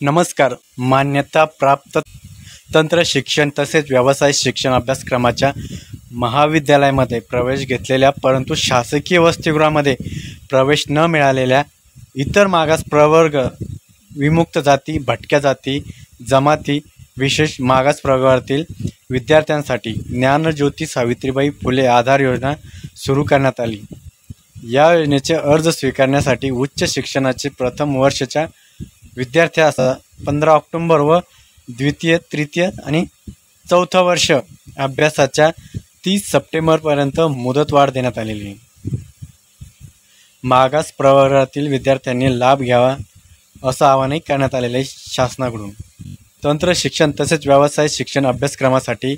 नमस्कार. मान्यता प्राप्त तंत्र शिक्षण तसेच व्यवसाय शिक्षण अभ्यासक्रमाच्या महाविद्यालयामध्ये प्रवेश घेतलेल्या परंतु शासकीय वसतिगृहामध्ये प्रवेश न मिळालेल्या इतर मागास प्रवर्ग, विमुक्त जाती, भटक्या जाती, जमाती, विशेष मागास प्रवर्गातील विद्यार्थ्यांसाठी ज्ञानज्योती सावित्रीबाई फुले आधार योजना सुरू करण्यात आली. या योजनेचे अर्ज स्वीकारण्यासाठी उच्च शिक्षणाचे प्रथम वर्षाच्या विद्यार्थ्यास 15 ऑक्टोबर व द्वितीय, तृतीय आणि चौथं वर्ष अभ्यासाच्या 30 सप्टेंबरपर्यंत मुदतवाढ देण्यात आलेली आहे. मागास प्रवर्गातील विद्यार्थ्यांनी लाभ घ्यावा असं आवाहनही करण्यात आलेले आहे शासनाकडून. तंत्र शिक्षण तसेच व्यवसाय शिक्षण अभ्यासक्रमासाठी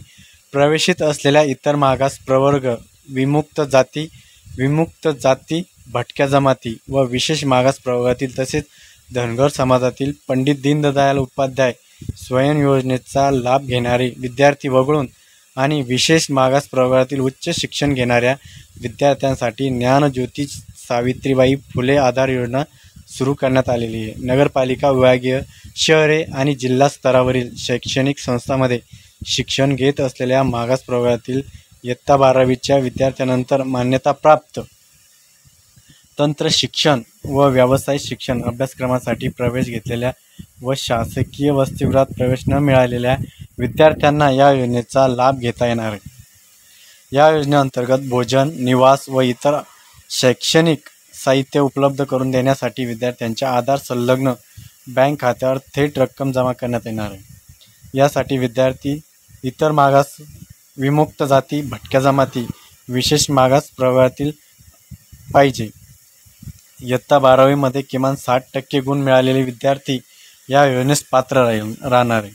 प्रवेशित असलेल्या इतर मागास प्रवर्ग, विमुक्त जाती, भटक्या जमाती व विशेष मागास प्रवर्गातील तसेच धनगर समाजातील पंडित दीनदयाल उपाध्याय स्वयं योजनेचा लाभ घेणारे विद्यार्थी वगळून आणि विशेष मागास प्रवर्गातील उच्च शिक्षण घेणाऱ्या विद्यार्थ्यांसाठी ज्ञानज्योती सावित्रीबाई फुले आधार योजना सुरू करण्यात आलेली आहे. नगरपालिका, विभागीय, शहरे आणि जिल्हा स्तरावरील शैक्षणिक संस्थांमध्ये शिक्षण घेत असलेल्या मागास प्रवर्गातील इयत्ता 12वीच्या विद्यार्थ्यांनंतर मान्यताप्राप्त तंत्र शिक्षण व व्यवसाय शिक्षण अभ्यासक्रमासाठी प्रवेश घेतलेल्या व शासकीय वसतिगृहात प्रवेश न मिळालेल्या विद्यार्थ्यांना या योजनेचा लाभ घेता येणार आहे. या योजनेअंतर्गत भोजन, निवास व इतर शैक्षणिक साहित्य उपलब्ध करून देण्यासाठी विद्यार्थ्यांच्या आधार संलग्न बँक खात्यावर थेट रक्कम जमा करण्यात येणार आहे. यासाठी विद्यार्थी इतर मागास, विमुक्त जाती, भटक्या जमाती, विशेष मागास प्रवर्गातील पाहिजे. इयत्ता 12वीमध्ये किमान 60% गुण मिळालेले विद्यार्थी या योजनेस पात्र राहणार आहे.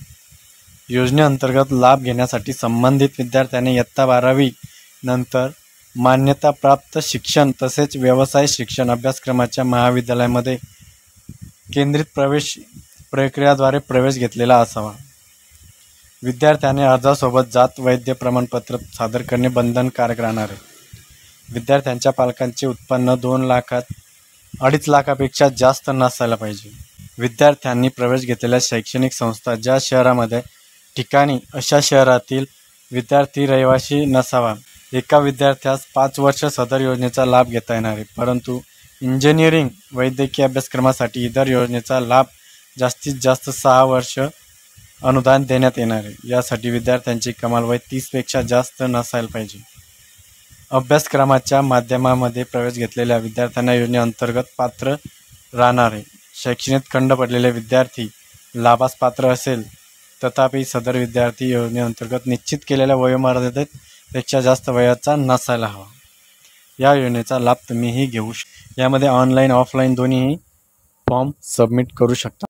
योजनेअंतर्गत लाभ घेण्यासाठी संबंधित विद्यार्थ्याने इयत्ता 12वी नंतर मान्यताप्राप्त शिक्षण तसेच व्यवसाय शिक्षण अभ्यासक्रमाच्या महाविद्यालयामध्ये केंद्रित प्रवेश प्रक्रियेद्वारे प्रवेश घेतलेला असावा. विद्यार्थ्याने अर्जासोबत जात वैद्य प्रमाणपत्र सादर करणे बंधनकारक राहणार आहे. विद्यार्थ्यांच्या पालकांचे उत्पन्न 2,00,000 लाखापेक्षा जास्त नसायला पाहिजे. विद्यार्थ्यांनी प्रवेश घेतलेल्या शैक्षणिक संस्था ज्या शहरामध्ये ठिकाणी अशा शहरातील विद्यार्थी रहिवासी नसावा. एका विद्यार्थ्यास 5 वर्ष सदर योजनेचा लाभ घेता येणार आहे. परंतु इंजिनिअरिंग, वैद्यकीय अभ्यासक्रमासाठी इतर योजनेचा लाभ जास्तीत जास्त 6 वर्ष अनुदान देण्यात येणार आहे. यासाठी विद्यार्थ्यांची कमाल वय 30पेक्षा जास्त नसायला पाहिजे. अभ्यासक्रमाच्या माध्यमामध्ये प्रवेश घेतलेल्या विद्यार्थ्यांना योजनेअंतर्गत पात्र राहणार आहे. शैक्षणिक खंड पडलेले विद्यार्थी लाभास पात्र असेल तथापि सदर विद्यार्थी योजनेअंतर्गत निश्चित केलेल्या वयोमर्यादेपेक्षा जास्त वयाचा नसायला हवा. या योजनेचा लाभ तुम्हीही घेऊ शकता. यामध्ये ऑनलाईन, ऑफलाईन दोन्हीही फॉर्म सबमिट करू शकता.